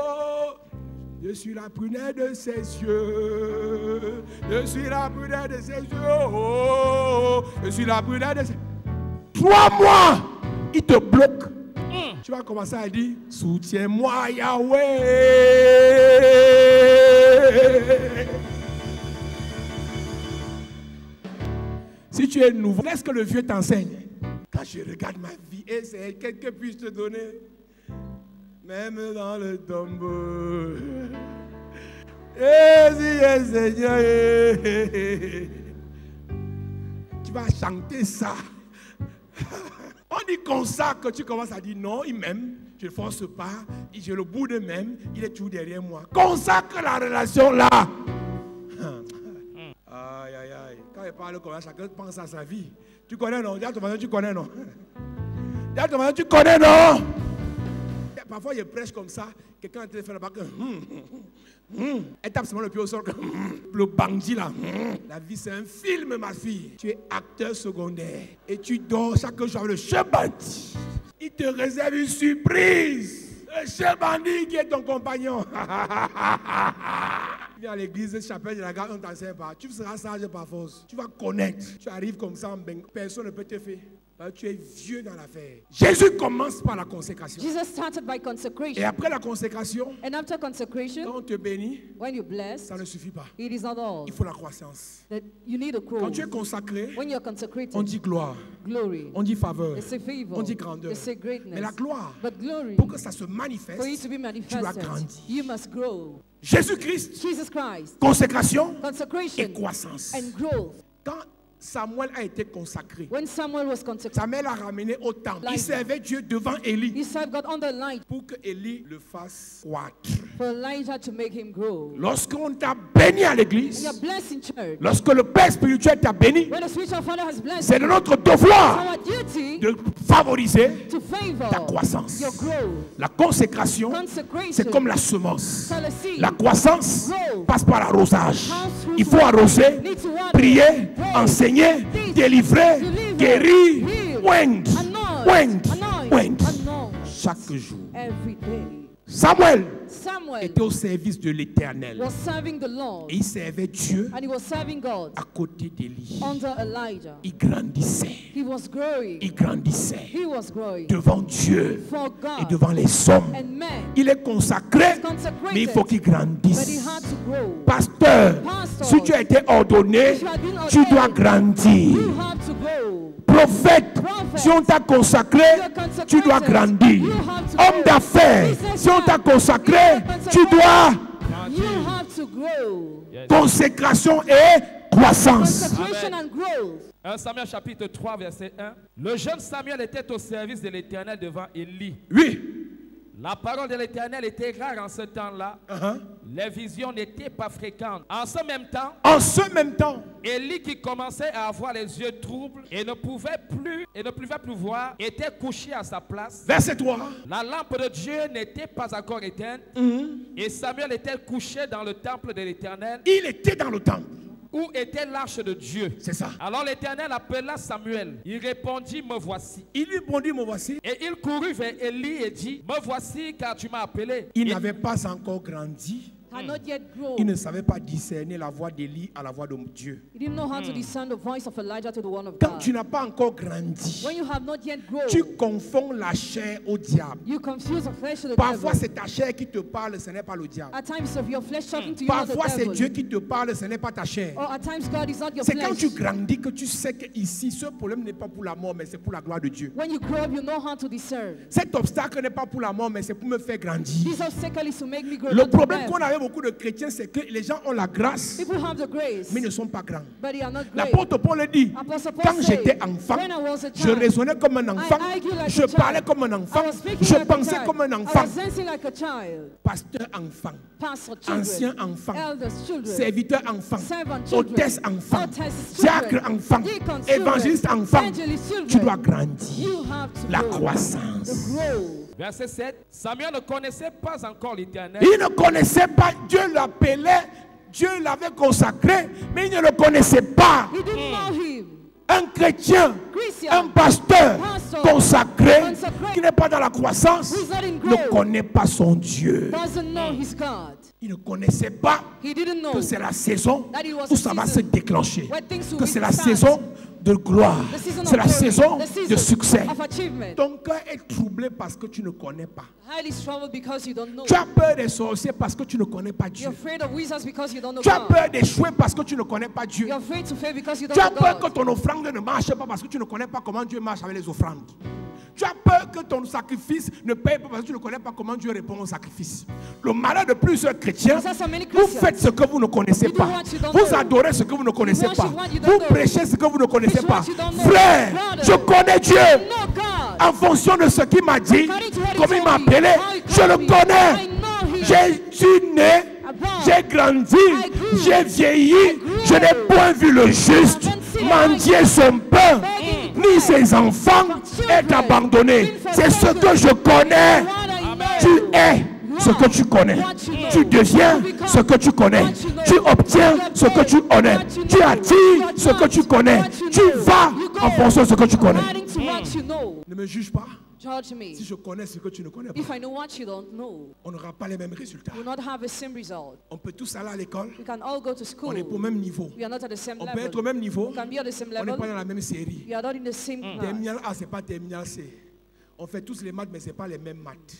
Je suis la prunelle de ses yeux. Je suis la prunelle de ses yeux. Oh, je suis la prunelle de ses yeux. 3 mois, il te bloque. Tu vas commencer à dire, soutiens-moi Yahweh. Si tu es nouveau, laisse que le vieux t'enseigne. Quand je regarde ma vie, et c'est quelqu'un puisse te donner, même dans le tombeau. Et si Seigneur, tu vas chanter ça. On dit comme ça que tu commences à dire non, il m'aime, je ne force pas, j'ai le bout de même, il est toujours derrière moi. Consacre la relation là. Aïe, aïe, aïe. Quand il parle comme ça, chacun pense à sa vie. Tu connais, non? Tu connais, non? Tu connais, non? Parfois, il prêche comme ça. Quelqu'un est en train de faire le bac. Elle tape seulement le pied au sol. Le bandit là. La vie, c'est un film, ma fille. Tu es acteur secondaire. Et tu dors chaque jour avec le chef bandit. Il te réserve une surprise. Le chef bandit qui est ton compagnon. Tu viens à l'église, chapelle de la gare, on ne t'enseigne pas. Tu seras sage par force. Tu vas connaître. Tu arrives comme ça, personne ne peut te faire. Tu es vieux dans l'affaire. Jésus commence par la consécration. Jesus started by consecration. Et après la consécration, And after consecration, quand on te bénit, when you bless, ça ne suffit pas. it is not all. Il faut la croissance. That you need a Quand growth. tu es consacré, When you're consecrated, on dit gloire, glory. on dit faveur, They say favor. on dit grandeur. They say greatness. Mais la gloire, But glory, pour que ça se for you manifeste, to be tu dois manifested, grandir. you must grow. Jésus-Christ, Jesus Christ, consécration et consecration croissance. and growth. Quand Samuel a été consacré, When Samuel was consecrated, Samuel l'a ramené au temple. Il servait Dieu devant Élie he served God under light pour que Élie le fasse croître. for Elijah to make him grow. Lorsqu'on t'a béni à When l'église, you're blessed in church, lorsque le Père spirituel t'a béni, when the spiritual father has blessed c'est you, de notre it's devoir our duty de favoriser to favor ta croissance. your growth. La consécration, Consecration, c'est comme la semence. so the seed, La croissance growth, passe par l'arrosage. comes through Il faut arroser, need to water, prier, pray, enseigner, teach, délivrer, deliver, guérir, heal, oint, anoint, oint. anoint Chaque jour. every day. Samuel Samuel était au service de l'Éternel. was serving the Lord Et il servait Dieu and he was serving God à côté d'Élie. under Elijah. Il grandissait. He was growing. Il grandissait He was growing devant Dieu for et God devant les hommes. and men. Il est consacré, Consecrated, mais il faut qu'il but he grandisse. had to grow. Pasteur, Pastor, si tu as été ordonné, if you had been tu dois ordained, grandir. You have to grow. Prophète, Prophet, si on t'a consacré, you're consecrated, tu dois grandir. you have to Homme grow. d'affaires, Businessman, si on t'a consacré, you're tu dois You have to grow. Yes. consécration et croissance. Consecration Amen. and growth. 1 Samuel chapitre 3 verset 1. Le jeune Samuel était au service de l'Éternel devant Élie. Oui. La parole de l'Éternel était rare en ce temps-là. Uh-huh. Les visions n'étaient pas fréquentes. En ce même temps, En ce même temps, Élie qui commençait à avoir les yeux troubles et ne pouvait plus voir, était couché à sa place. verset 3. La lampe de Dieu n'était pas encore éteinte et Samuel était couché dans le temple de l'Éternel Il était dans le temple. où était l'arche de Dieu. C'est ça. Alors l'Éternel appela Samuel. Il répondit, me voici. Il lui répondit, me voici. Et il courut vers Élie et dit, me voici car tu m'as appelé. Il Et- n'avait pas encore grandi. Had not yet grown. Il ne savait pas discerner la voix d'Élie à la voix de Dieu. He didn't know how to discern the voice of Elijah to the one of Quand God. tu n'as pas encore grandi, When you have not yet grown, tu confonds la chair au diable. you confuse the flesh to the Parfois, devil. c'est ta chair qui te parle, ce n'est pas le diable. At times, of your flesh talking to you, not Parfois, the c'est devil. Dieu qui te parle, ce n'est pas ta chair. Or at times, God is not your C'est quand flesh. tu grandis que tu sais qu'ici, ce problème n'est pas pour la mort, mais c'est pour la gloire de Dieu. When you grow up, you know how to discern. Cet obstacle n'est pas pour la mort, mais c'est pour me faire grandir. This obstacle is to make me grow. Le not to problème death. qu'on a avec beaucoup de chrétiens, c'est que les gens ont la grâce, People have the grace, mais ne sont pas grands. but they are not great. L'apôtre Paul dit, Apostle Paul quand said, j'étais enfant, when I was a je child, raisonnais comme un enfant, I argued like je a child. parlais comme un enfant, I was speaking je like a pensais child. comme un I enfant. was dancing like a child. Pasteur enfant, Pastor children, ancien enfant, elders children, serviteur enfant, servant children, hôtesse enfant, hôtesse diacre children, enfant, deacons children, évangéliste enfant. evangelist children. Tu dois grandir. You have to La grow. croissance. To grow. Verset 7. Samuel ne connaissait pas encore l'Éternel. Il ne connaissait pas, Dieu l'appelait, Dieu l'avait consacré, mais il ne le connaissait pas. He didn't know him. Un chrétien, Christian, un pasteur pastor, consacré, consecrate, qui n'est pas dans la croissance, who is not in ne growth, connaît pas son Dieu. doesn't know his God. Il ne connaissait pas He didn't know que c'est la saison that it was où a ça va se season déclencher. where things will Que be c'est la start. saison de gloire. The season C'est of la glory, saison the season de succès. of achievement. Ton cœur est troublé parce que tu ne connais pas. Highly troubled because you don't know. Tu as peur des sorciers parce que tu ne connais pas Dieu. You're afraid of wizards because you don't know Tu as God. peur d'échouer parce que tu ne connais pas Dieu. You're afraid to fail because you don't Tu as know peur que God. ton offrande ne marche pas parce que tu ne connais pas comment Dieu marche avec les offrandes. Tu as peur que ton sacrifice ne paye pas parce que tu ne connais pas comment Dieu répond au sacrifice. Le malheur de plusieurs chrétiens, Because so many vous Christians, faites ce que vous ne connaissez you do pas. what you don't Vous know. adorez ce que vous ne connaissez worship pas. what you don't Vous know. prêchez ce que vous ne connaissez Preach pas. what you don't know. Frère, Brother, je connais Dieu. know God. En fonction de ce qu'il m'a dit, According to what he comme il told m'a me, appelé, how he je called le me. connais. I know him. Je suis né, j'ai grandi, grew. j'ai vieilli, grew. je n'ai point vu le juste I haven't seen mendier son pain, begging ni ses enfants être abandonnés. C'est ce que je connais. Tu es ce que tu connais. Tu deviens ce que tu connais. Tu obtiens ce que tu connais. Tu attires ce que tu connais. Tu vas en fonction de ce que tu connais. According to what you know. Ne me juge pas. Judge me. Si je connais ce que tu ne connais pas, If I know what you don't know, on n'aura pas les mêmes résultats. we will not have the same result. On peut tous aller à l'école. We can all go to school. On est au même niveau. We are not at the same On peut être au level. même niveau. We can be at the same On n'est pas dans level. la même série. We are not in the same class. Terminal A, c'est pas terminal C. On fait tous les maths, mais ce n'est pas les mêmes maths.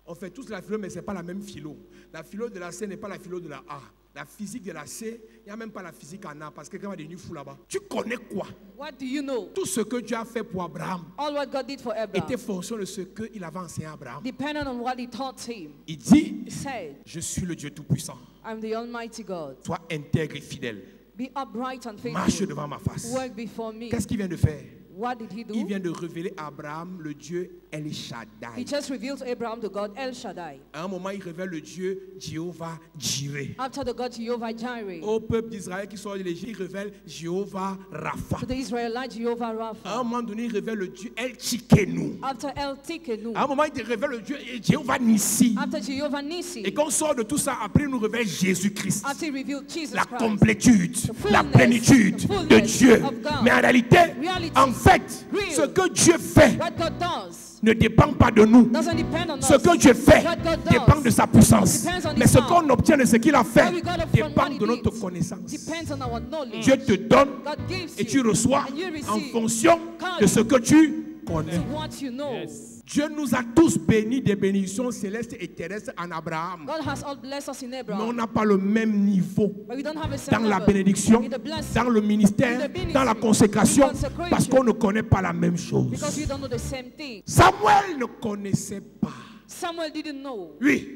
On fait tous la philo, mais ce n'est pas la même philo. La philo de la C n'est pas la philo de la A. La physique de la C, il n'y a même pas la physique en A, parce que quelqu'un va devenir fou là-bas. Tu connais quoi? What do you know? Tout ce que Dieu a fait pour Abraham All what God did for était Abraham fonction de ce qu'il avait enseigné à Abraham. depended on what he taught him. Il dit, He said, je suis le Dieu Tout-Puissant. I'm the Almighty God. Sois intègre et fidèle. Be upright and Marche faithful. devant ma face. Work before me. Qu'est-ce qu'il vient de faire? What did he do? Il vient de révéler à Abraham le Dieu El He Shaddai. just revealed to Abraham the God El Shaddai. À un moment, il révèle le Dieu Jéhovah Jireh. After the God Jehovah Jireh. Au peuple d'Israël qui sort de l'Égypte, il révèle Jéhovah Rapha. To the Israelites, Jehovah À un Rapha. moment donné, il révèle le Dieu El Tchikenu. After El Tikenu. À un moment, il révèle le Dieu Jéhovah Nissi. After Jehovah Nissi. Et quand on sort de tout ça, après, il nous révèle Jésus-Christ. After he revealed Jesus La Christ. complétude, fullness, la plénitude the fullness de Dieu. of God. Mais en réalité, Reality, en fait, real. ce que Dieu fait What God does ne dépend pas de nous. doesn't depend on Ce us. que Dieu fait What God does dépend de sa puissance. depends on his Mais ce power. qu'on obtient de ce qu'il a fait What we got from dépend what he de notre did connaissance. depends on our knowledge. Dieu te donne God gives et tu you reçois and you receive en fonction de ce que tu connais. to what you know. Dieu nous a tous bénis des bénédictions célestes et terrestres en Abraham. God has all blessed us in Mais on Abraham. n'a pas le même niveau But we don't have a same dans la level bénédiction, in the blessing. dans le ministère, in the ministry, dans la consécration, in consecration. parce qu'on ne connaît pas la même chose. Because we don't know the same thing. Samuel ne connaissait pas. Samuel didn't know. Oui.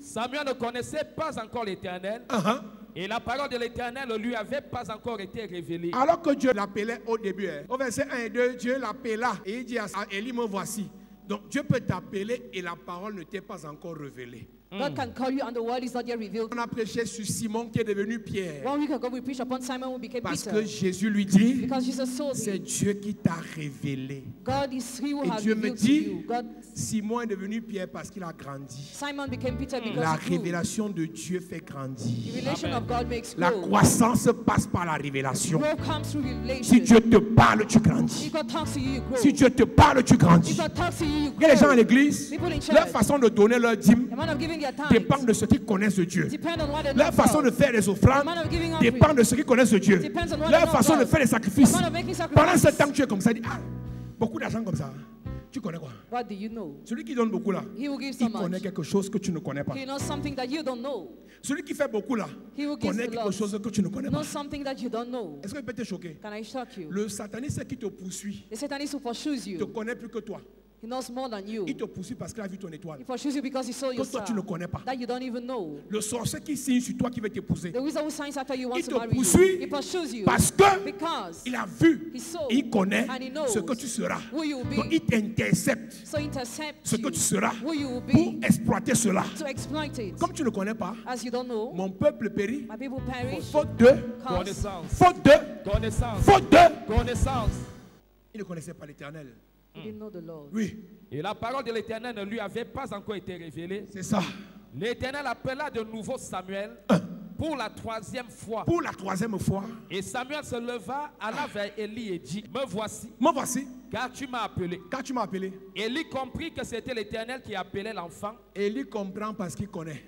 Samuel ne connaissait pas encore l'Éternel. Uh-huh. Et la parole de l'Éternel ne lui avait pas encore été révélée. Alors que Dieu l'appelait au début, au verset 1 et 2, Dieu l'appela et il dit à Élie, me voici. Donc Dieu peut t'appeler et la parole ne t'est pas encore révélée. God can call you and the word is not yet revealed. On a prêché sur Simon qui est devenu Pierre. 1 week ago we preached upon Simon who became Parce Peter. que Jésus lui dit, Because Jesus told c'est him, Dieu qui t'a révélé. God is he who Et has Dieu me revealed to dit, you. God, Simon est devenu Pierre parce qu'il a grandi. Simon became Peter because La he grew. révélation de Dieu fait The grandir. relation of God makes La grow. croissance passe par la révélation. Growth comes through revelation. Si Dieu te parle, tu grandis. If God talks to you, you grow. Si Dieu te parle, tu grandis. If God talks to you, you Il y a des gens à grow. l'église, People in church, leur façon de donner leur dîme the man of giving their time dépend de ce qu'ils connaissent de Dieu. depend on what they know Leur façon de God. faire les offrandes The man of giving offering dépend de ce qu'ils connaissent de Dieu. depends on what they Leur know façon de God. faire les sacrifices. The man of making Pendant ce sacrifices. temps que tu es comme ça, dis, ah, beaucoup d'argent comme ça. Tu connais quoi? What do you know? Celui qui donne beaucoup là, He will give so il connaît much. quelque chose que tu ne connais pas. He knows something that you don't know. Celui qui fait beaucoup là, He will give connaît a quelque lot. chose que tu ne connais pas. Knows something that you don't know. Est-ce qu'il peut te choquer? Can I shock you? Le sataniste qui te poursuit, The Satanist who pursues il ne te you, connaît plus que toi. he knows more than you. Il te poursuit parce qu'il a vu ton étoile. He pursues you because he saw your Que toi star tu ne connais pas. that you don't even know. Le sorcier qui signe sur toi qui veut t'épouser, The wizard who signs after you wants il to te marry you. poursuit He pursues you parce que because il a vu, he saw il connaît and he knows ce que tu seras. who you will be. Donc il t'intercepte So intercept ce que you tu seras who you will pour be exploiter cela. to exploit it. Comme tu ne connais pas, As you don't know, mon peuple périt my people perish faute de, because Connaissance. faute de, Connaissance. faute de. Connaissance. Il ne connaissait pas l'Éternel. he didn't know the Lord. Oui, Et la parole de l'Éternel ne lui avait pas encore été révélée. c'est ça. L'Éternel appela de nouveau Samuel pour la 3e fois. Pour la 3e fois, Et Samuel se leva, alla vers Élie et dit, me voici, me voici, car tu m'as appelé. quand tu m'as appelé, Élie comprit que c'était l'Éternel qui appelait l'enfant. Élie comprend parce qu'il connaît.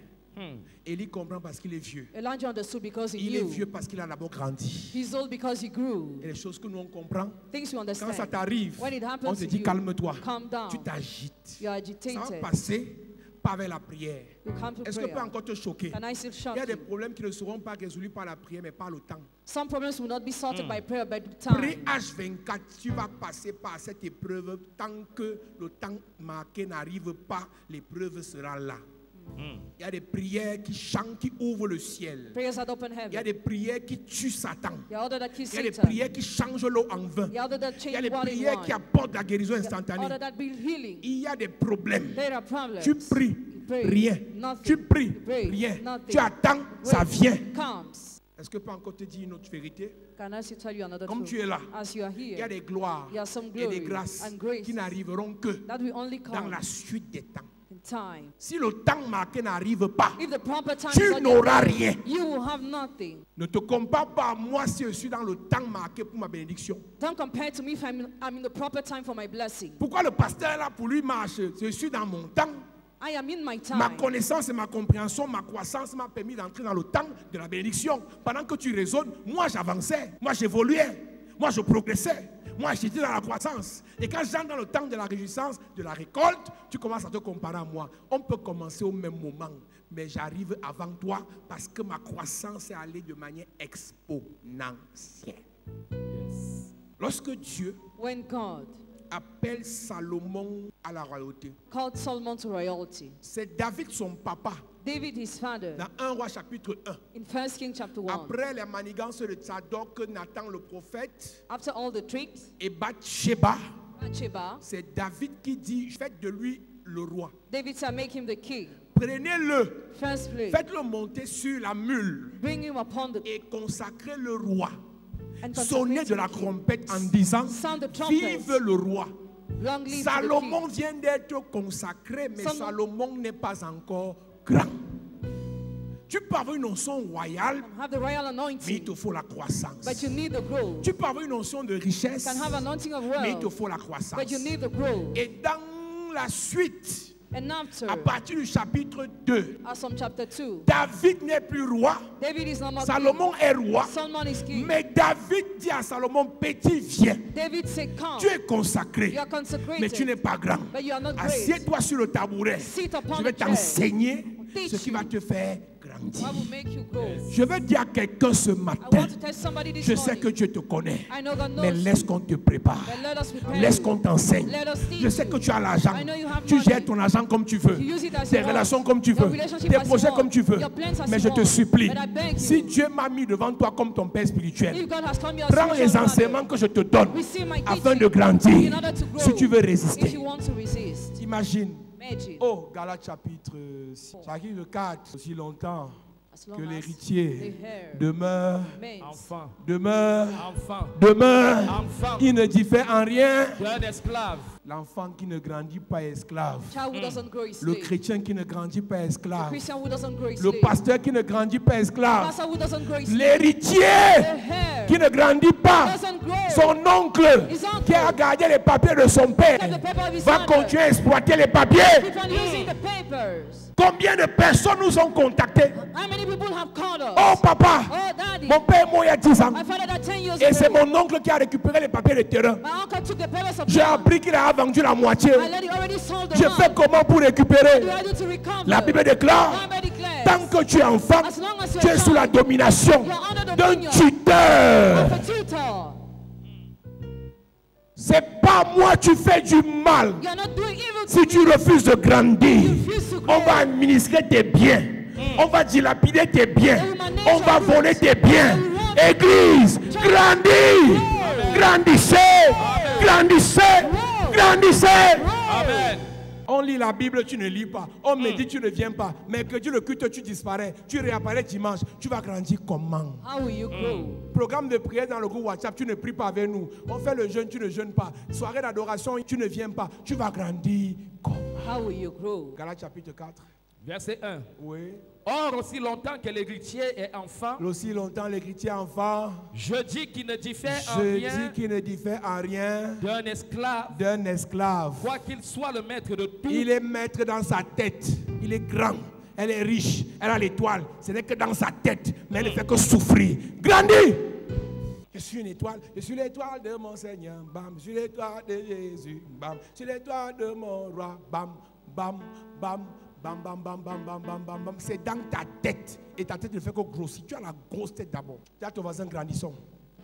Élie comprend parce qu'il est vieux. Elijah understood because he Il est knew. vieux parce qu'il a d'abord grandi. He's old because he grew. Et les choses que nous on comprend, Things you quand ça understand. t'arrive, When it happens on te to dit you, calme-toi. calm down. Tu t'agites. You are Ça va agitated. passer par vers la prière. You come to Est-ce que peut prayer. encore te choquer? Can I still Il shock y a des you? problèmes qui ne seront pas résolus par la prière, mais par le temps. Some problems will not be sorted by prayer, but Prie time. H24, tu vas passer par cette épreuve. Tant que le temps marqué n'arrive pas, l'épreuve sera là. Il y a des prières qui chantent, qui ouvrent le ciel. Prayers that open Il y a heaven. des prières qui tuent Satan. There are others that kill Il y a des Satan. prières qui changent l'eau en vin. There are others that Il y a change des water in prières qui wine. apportent la guérison There are instantanée. others that bring healing. Il y a des problèmes. There are problems. Tu pries, pray, rien. nothing. Tu pries, You pray, rien. nothing. Tu attends, ça Wait, vient. comes. Est-ce que peut encore te dire une autre vérité? Can I still tell you another Comme truth? tu es là, As you are il y a here, des gloires there are some et des glory grâces and grace qui n'arriveront que that will only dans come la suite des temps. in time. Si le temps marqué n'arrive pas, If the proper time tu is not n'auras yet, rien. you will have nothing. Ne te compare pas à moi si je suis dans le temps marqué pour ma bénédiction. Don't compare to me if I'm in the proper time for my blessing. Pourquoi le pasteur est là pour lui marche? Je suis dans mon temps. I am in my Ma time. connaissance et ma compréhension, ma croissance m'a permis d'entrer dans le temps de la bénédiction. Pendant que tu raisonnes, moi j'avançais, moi j'évoluais, moi je progressais, moi j'étais dans la croissance. Et quand j'entre dans le temps de la réjouissance, de la récolte, tu commences à te comparer à moi. On peut commencer au même moment, mais j'arrive avant toi parce que ma croissance est allée de manière exponentielle. Lorsque Dieu When God appelle Salomon à la royauté, called Solomon to royalty, c'est David son papa. David his father, Dans 1 roi chapitre 1. in 1 Kings chapter 1, Après les manigances de Tsadok, Nathan le prophète after all the tricks, et Bathsheba, Bathsheba, c'est David qui dit, faites de lui le roi. David said, make him the king. Prenez-le, First place, faites-le monter sur la mule bring him upon the et consacrez le roi. and Sonnez consecrate de la him king. trompette en disant, Sound the trumpet. vive le roi. Long live the Salomon king. vient d'être consacré, mais Salomon- Salomon n'est pas encore grand. Tu peux avoir une notion royale, Have the royal mais il anointing, te faut la croissance. but you need the growth. Tu peux avoir une notion de richesse, You can have anointing of mais il te wealth, faut la croissance. but you need the growth. Et dans la suite, And after, à partir du chapitre 2, as from chapter 2, David n'est plus roi, David is no more Salomon est roi, king. Solomon is king. mais David dit à Salomon, petit, viens, David said, come. tu es consacré, You are consecrated, mais tu n'es pas grand. but you are not great. Assieds-toi sur le tabouret, Sit upon je vais the chair. t'enseigner Teach ce qui va you. te faire grandir. What will make you grow? Je veux dire à quelqu'un ce I matin, want to tell somebody this je sais morning. que Dieu te connaît, I know God knows mais laisse you, qu'on te prépare. but let us prepare Laisse you. qu'on t'enseigne. Let us teach Je sais you. que tu as l'argent. I know you have Tu money. gères ton argent comme tu veux. You use it as Tes you want. relations comme tu Your veux. relationship Tes as you projets want. comme tu veux. Your plans as Mais you je te want. supplie, But I beg si you. Dieu m'a mis devant toi comme ton Père spirituel, If God has come here as prends les spiritual enseignements father, que je te donne receive my afin teaching de grandir. in order to grow. Si tu veux If résister. you want to resist, Imagine. imagine. Oh, Galates chapitre 6. Chapitre 4. Aussi longtemps As long que as l'héritier the heir demeure, remains Enfant, demeure, enfant, demeure, enfant il ne diffère en rien. d'un esclave. L'enfant qui ne grandit pas est esclave. child who doesn't grow is Le slave. chrétien qui ne grandit pas est esclave. Christian who doesn't grow is Le slave. pasteur qui ne grandit pas est esclave. Pastor who doesn't grow is slave. L'héritier The heir qui ne grandit pas, doesn't grow. son oncle His uncle qui a gardé les papiers de son père Like the paper of his va father. continuer à exploiter les papiers. Keep on using the papers. Combien de personnes nous ont contactés? How many people have called us? Oh papa, Oh, daddy. mon père est mort il y a 10 ans. My father that 10 years Et c'est ago. mon oncle qui a récupéré les papiers de terrain. My uncle took the papers of J'ai land. appris qu'il a vendu la moitié. My lady already sold the Je land. fais comment pour What récupérer? do I do to recover? La Bible déclare, Bible declares, tant que tu es enfant, as long as tu es you're sous la young, domination you're under d'un dominion tuteur. of a tutor. C'est pas moi tu fais du mal. You're not doing evil to Si tu refuses de grandir, You refuse to grow. on va administrer tes biens. On va dilapider tes biens. They will manage On va your voler roots. tes biens. They will rob Église, grandis. Grandissez. Grandissez. Grow. Grandissez. Amen. On lit la Bible, tu ne lis pas. On médite, tu ne viens pas. Mercredi, le culte, tu disparais. Tu réapparais dimanche. Tu vas grandir comment? How will you grow? Programme de prière dans le groupe WhatsApp, tu ne pries pas avec nous. On fait le jeûne, tu ne jeûnes pas. Soirée d'adoration, tu ne viens pas. Tu vas grandir comment? How will you grow? Galates chapitre 4. Verset 1. Oui. Or, aussi longtemps que l'héritier est enfant, Aussi longtemps l'héritier enfant, je dis qu'il ne diffère en je rien dis qu'il ne diffère en rien d'un esclave, d'un esclave. quoiqu'il soit le maître de tout. Il est maître dans sa tête. Il est grand. Elle est riche, elle a l'étoile. Ce n'est que dans sa tête, mais elle ne fait que souffrir. Grandis! Je suis une étoile, je suis l'étoile de mon Seigneur. Bam, je suis l'étoile de Jésus. Bam, je suis l'étoile de mon roi. Bam, bam, bam. Bam, bam, bam, bam, bam, bam, bam, bam. C'est dans ta tête. Et ta tête ne fait que grossir. Tu as la grosse tête d'abord. Tu as ton voisin, grandissons.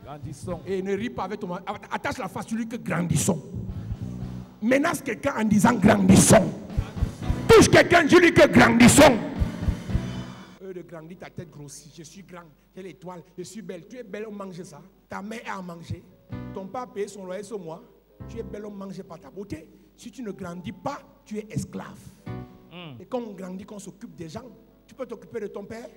Grandissons. Et ne ris pas avec ton voisin. Attache la face sur lui que grandissons. Menace quelqu'un en disant grandissons. Touche quelqu'un, dis-lui que grandissons. De grandir, ta tête grossit. Je suis grand, j'ai l'étoile, je suis belle. Tu es belle, on mange ça. Ta mère a à manger. Ton père a payé son loyer ce mois. Tu es belle, on mange pas ta beauté. Si tu ne grandis pas, tu es esclave. Et quand on grandit, quand on s'occupe des gens, tu peux t'occuper de ton père,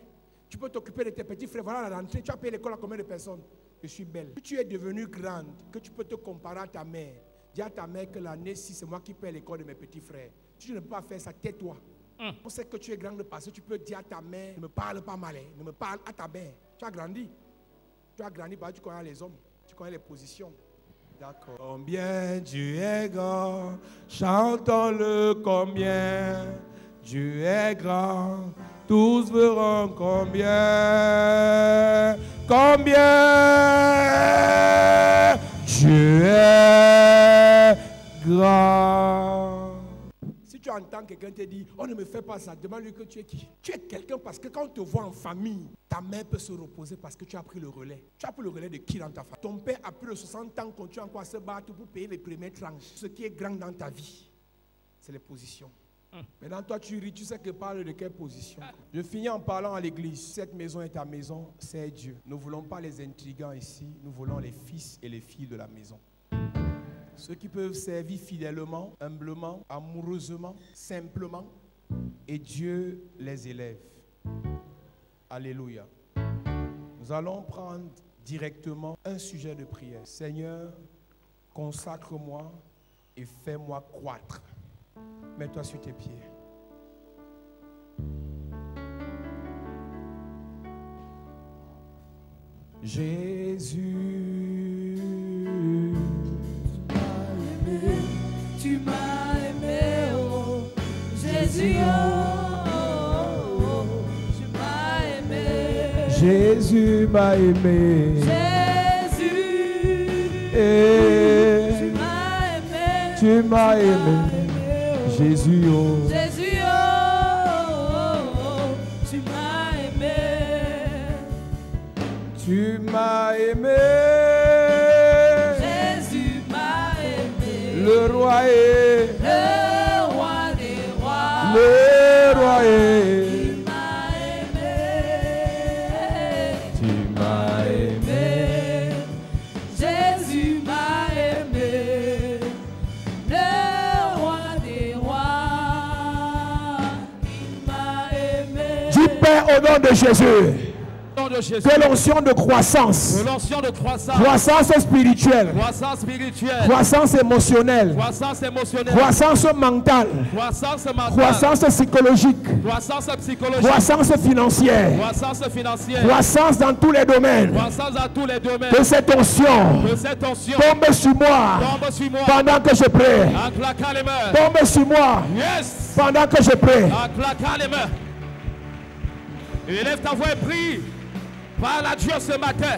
tu peux t'occuper de tes petits frères. Voilà la rentrée, tu as payé l'école à combien de personnes? Je suis belle. Si tu es devenue grande, que tu peux te comparer à ta mère, dis à ta mère que l'année 6, c'est moi qui paye l'école de mes petits frères. Si tu ne peux pas faire ça, tais-toi. On sait que tu es grande parce que tu peux dire à ta mère, ne me parle pas mal, ne me parle à ta mère. Tu as grandi. Tu as grandi parce que tu connais les hommes, tu connais les positions. D'accord. Combien tu es grand, chantons-le combien. Dieu est grand, tous verront combien. Combien Dieu est grand. Si tu entends quelqu'un te dire, on ne me fait pas ça, demande-lui que tu es qui. Tu es quelqu'un parce que quand on te voit en famille, ta mère peut se reposer parce que tu as pris le relais. Tu as pris le relais de qui dans ta famille? Ton père a plus de 60 ans, continue encore à se battre pour payer les premières tranches. Ce qui est grand dans ta vie, c'est les positions. Maintenant, toi, tu ris, tu sais que parle de quelle position. Je finis en parlant à l'église. Cette maison est ta maison, c'est Dieu. Nous ne voulons pas les intrigants ici, nous voulons les fils et les filles de la maison. Ceux qui peuvent servir fidèlement, humblement, amoureusement, simplement, et Dieu les élève. Alléluia. Nous allons prendre directement un sujet de prière. Seigneur, consacre-moi et fais-moi croître. Mets-toi sur tes pieds. Jésus, tu m'as aimé, oh Jésus, oh, tu m'as aimé. Jésus m'a aimé. Jésus, Et tu m'as aimé. Jésus, oh. Jésus, oh, tu m'as aimé. Tu m'as aimé. Jésus m'a aimé. Le roi est. Le roi des rois. Le roi est. Il m'a aimé. Tu m'as aimé. Jésus m'a aimé. Le roi des rois. Il m'a aimé. Dis Père au nom de Jésus. De Jésus. Que l'onction de croissance. De l'onction de croissance. Croissance spirituelle. Croissance spirituelle. Croissance émotionnelle. Croissance émotionnelle. Croissance mentale. Croissance mentale. Croissance psychologique. Croissance psychologique. Croissance financière. Croissance financière. Croissance dans tous les domaines. Croissance dans tous les domaines. Que cette onction Que cette onction tombe sur moi tombe sur moi. pendant que je prie. En claquant les mains. Tombe sur moi Yes. pendant que je prie. En claquant les mains. Élève ta voix et prie. Parle à Dieu ce matin,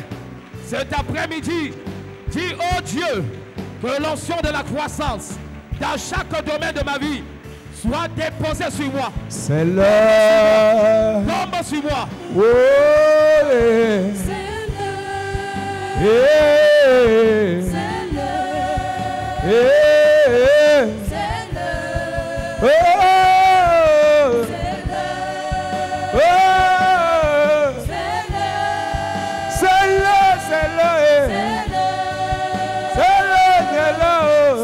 cet après-midi. Dis, oh Dieu, que l'onction de la croissance dans chaque domaine de ma vie soit déposée sur moi. C'est l'heure. Tombe sur moi. Oh, yeah. C'est le, Yeah. c'est le, Yeah. c'est le, Oh. c'est le, Oh. c'est le, C'est là, c'est là, c'est le, c'est là,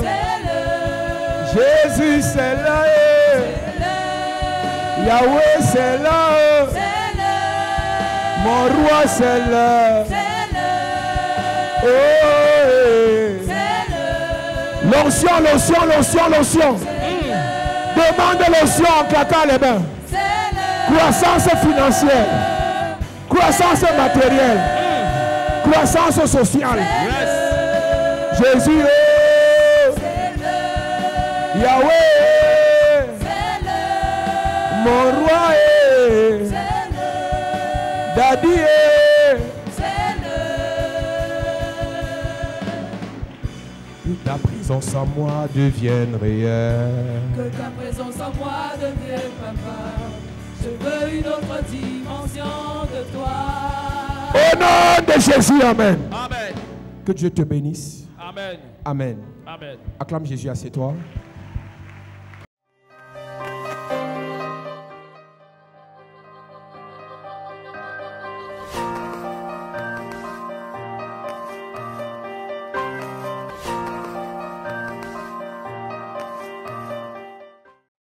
c'est le, Jésus, c'est là, c'est Yahweh, c'est là, le, mon roi, c'est là. c'est le, Oh, c'est le, l'onction, l'onction, l'onction, l'onction. Demande l'onction en claquant les mains. c'est le, Croissance financière, croissance matérielle, croissance sociale. Yes. Jésus, Yahweh, mon roi est. Daddy, c'est que ta présence en moi devienne réelle. que ta présence en moi devienne papa. Je veux une autre dimension de toi. Au nom de Jésus, amen. Amen. Que Dieu te bénisse. Amen. Amen. Amen. Acclame Jésus, assieds-toi.